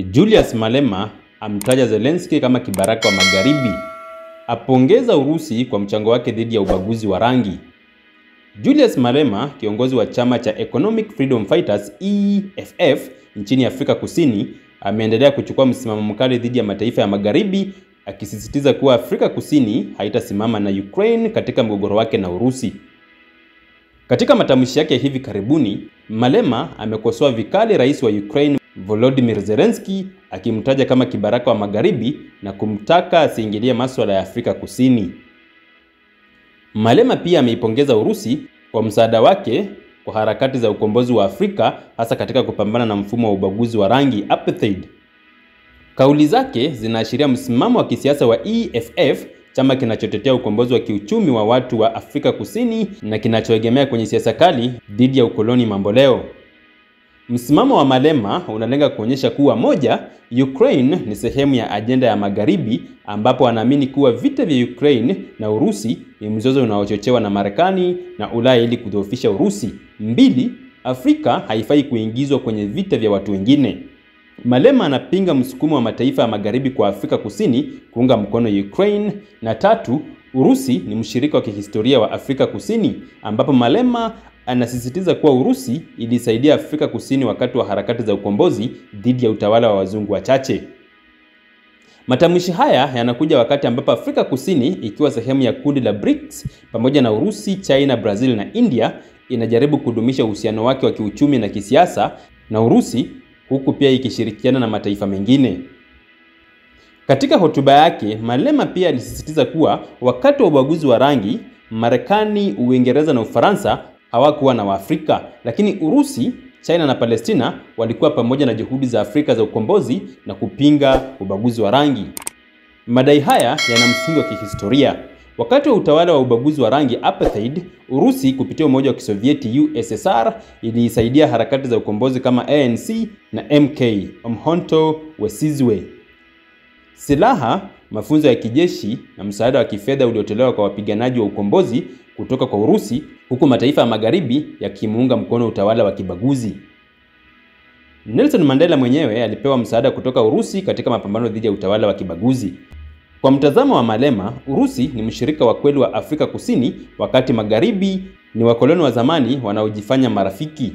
Julius Malema amtaja Zelensky kama kibaraka wa magharibi. Apongeza Urusi kwa mchango wake dhidi ya ubaguzi wa rangi. Julius Malema, kiongozi wa chama cha Economic Freedom Fighters EFF nchini Afrika Kusini, ameendelea kuchukua msimamo mkali dhidi ya mataifa ya magharibi, akisisitiza kuwa Afrika Kusini haitasimama na Ukraine katika mgogoro wake na Urusi. Katika matamshi yake hivi karibuni, Malema amekosoa vikali rais wa Ukraine Volodymyr Zelensky, akimtaja kama kibaraka wa magharibi na kumtaka asiingilie masuala ya Afrika Kusini. Malema pia ameipongeza Urusi kwa msaada wake kwa harakati za ukombozi wa Afrika, hasa katika kupambana na mfumo wa ubaguzi wa rangi apartheid. Kauli zake zinaashiria msimamo wa kisiasa wa EFF, chama kinachotetea ukombozi wa kiuchumi wa watu wa Afrika Kusini na kinachoegemea kwenye siasa kali dhidi ya ukoloni mamboleo. Msimamo wa Malema unalenga kuonyesha kuwa moja, Ukraine ni sehemu ya ajenda ya magharibi, ambapo anaamini kuwa vita vya Ukraine na Urusi ni mzozo unaochochewa na Marekani na Ulaya ili kudhoofisha Urusi. Mbili, Afrika haifai kuingizwa kwenye vita vya watu wengine. Malema anapinga msukumo wa mataifa ya magharibi kwa Afrika Kusini kuunga mkono Ukraine. Na tatu, Urusi ni mshirika wa kihistoria wa Afrika Kusini, ambapo Malema anasisitiza kuwa Urusi ilisaidia Afrika Kusini wakati wa harakati za ukombozi dhidi ya utawala wa wazungu wachache. Matamshi haya yanakuja wakati ambapo Afrika Kusini, ikiwa sehemu ya kundi la BRICS pamoja na Urusi, China, Brazil na India, inajaribu kudumisha uhusiano wake wa kiuchumi na kisiasa na Urusi, huku pia ikishirikiana na mataifa mengine. Katika hotuba yake, Malema pia alisisitiza kuwa wakati wa ubaguzi wa rangi, Marekani, Uingereza na Ufaransa hawakuwa na Waafrika, lakini Urusi, China na Palestina walikuwa pamoja na juhudi za Afrika za ukombozi na kupinga ubaguzi wa rangi. Madai haya yana msingi wa kihistoria. Wakati wa utawala wa ubaguzi wa rangi apartheid, Urusi kupitia Umoja wa Kisovieti USSR iliisaidia harakati za ukombozi kama ANC na MK, Umkhonto we Sizwe. Silaha, mafunzo ya kijeshi na msaada wa kifedha uliotolewa kwa wapiganaji wa ukombozi kutoka kwa Urusi, huku mataifa ya magharibi yakimuunga mkono utawala wa kibaguzi. Nelson Mandela mwenyewe alipewa msaada kutoka Urusi katika mapambano dhidi ya utawala wa kibaguzi. Kwa mtazamo wa Malema, Urusi ni mshirika wa kweli wa Afrika Kusini, wakati magharibi ni wakoloni wa zamani wanaojifanya marafiki.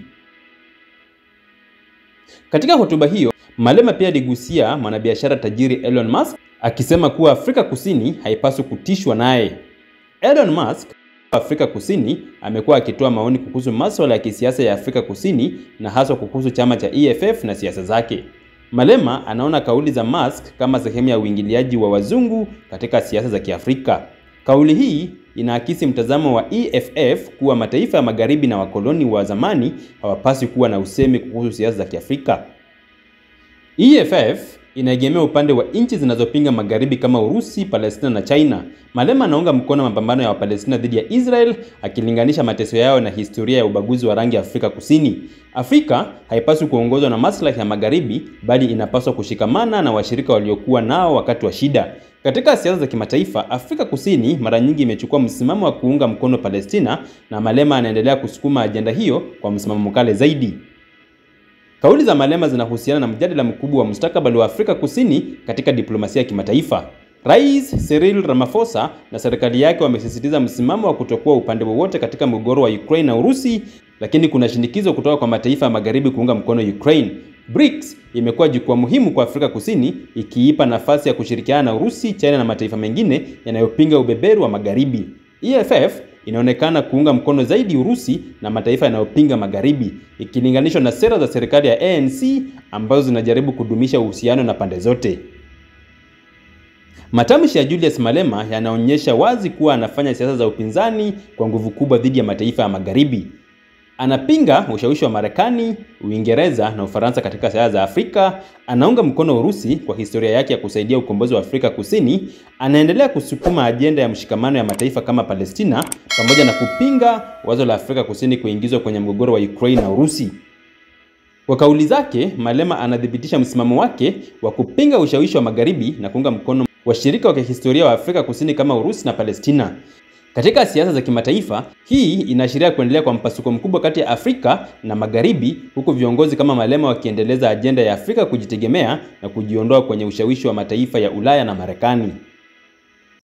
Katika hotuba hiyo, Malema pia aligusia mwanabiashara tajiri Elon Musk, akisema kuwa Afrika Kusini haipaswi kutishwa naye. Elon Musk Afrika Kusini amekuwa akitoa maoni kuhusu masuala ya kisiasa ya Afrika Kusini na hasa kuhusu chama cha EFF na siasa zake. Malema anaona kauli za Musk kama sehemu ya uingiliaji wa wazungu katika siasa za Kiafrika. Kauli hii inaakisi mtazamo wa EFF kuwa mataifa ya magharibi na wakoloni wa zamani hawapaswi kuwa na usemi kuhusu siasa za Kiafrika. EFF inaegemea upande wa nchi zinazopinga magharibi kama Urusi, Palestina na China. Malema anaunga mkono mapambano ya Wapalestina dhidi ya Israel, akilinganisha mateso yao na historia ya ubaguzi wa rangi Afrika Kusini. Afrika haipaswi kuongozwa na maslahi ya magharibi, bali inapaswa kushikamana na washirika waliokuwa nao wakati wa shida. Katika siasa za kimataifa, Afrika Kusini mara nyingi imechukua msimamo wa kuunga mkono Palestina, na Malema anaendelea kusukuma ajenda hiyo kwa msimamo mkali zaidi. Kauli za Malema zinahusiana na mjadala mkubwa wa mustakabali wa Afrika Kusini katika diplomasia ya kimataifa. Rais Cyril Ramaphosa na serikali yake wamesisitiza msimamo wa kutokuwa upande wowote katika mgogoro wa Ukraine na Urusi, lakini kuna shinikizo kutoka kwa mataifa ya magharibi kuunga mkono Ukraine. BRICS imekuwa jukwaa muhimu kwa Afrika Kusini, ikiipa nafasi ya kushirikiana na Urusi, China na mataifa mengine yanayopinga ubeberu wa magharibi. EFF inaonekana kuunga mkono zaidi Urusi na mataifa yanayopinga magharibi, ikilinganishwa na sera za serikali ya ANC ambazo zinajaribu kudumisha uhusiano na pande zote. Matamshi ya Julius Malema yanaonyesha wazi kuwa anafanya siasa za upinzani kwa nguvu kubwa dhidi ya mataifa ya magharibi. Anapinga ushawishi wa Marekani, Uingereza na Ufaransa katika siasa za Afrika, anaunga mkono Urusi kwa historia yake ya kusaidia ukombozi wa Afrika Kusini, anaendelea kusukuma ajenda ya mshikamano ya mataifa kama Palestina, pamoja na kupinga wazo la Afrika Kusini kuingizwa kwenye mgogoro wa Ukraine na Urusi. Kwa kauli zake, Malema anadhibitisha msimamo wake wa kupinga ushawishi wa magharibi na kuunga mkono washirika wa kihistoria wa Afrika Kusini kama Urusi na Palestina. Katika siasa za kimataifa, hii inaashiria kuendelea kwa mpasuko mkubwa kati ya Afrika na Magharibi, huku viongozi kama Malema wakiendeleza ajenda ya Afrika kujitegemea na kujiondoa kwenye ushawishi wa mataifa ya Ulaya na Marekani.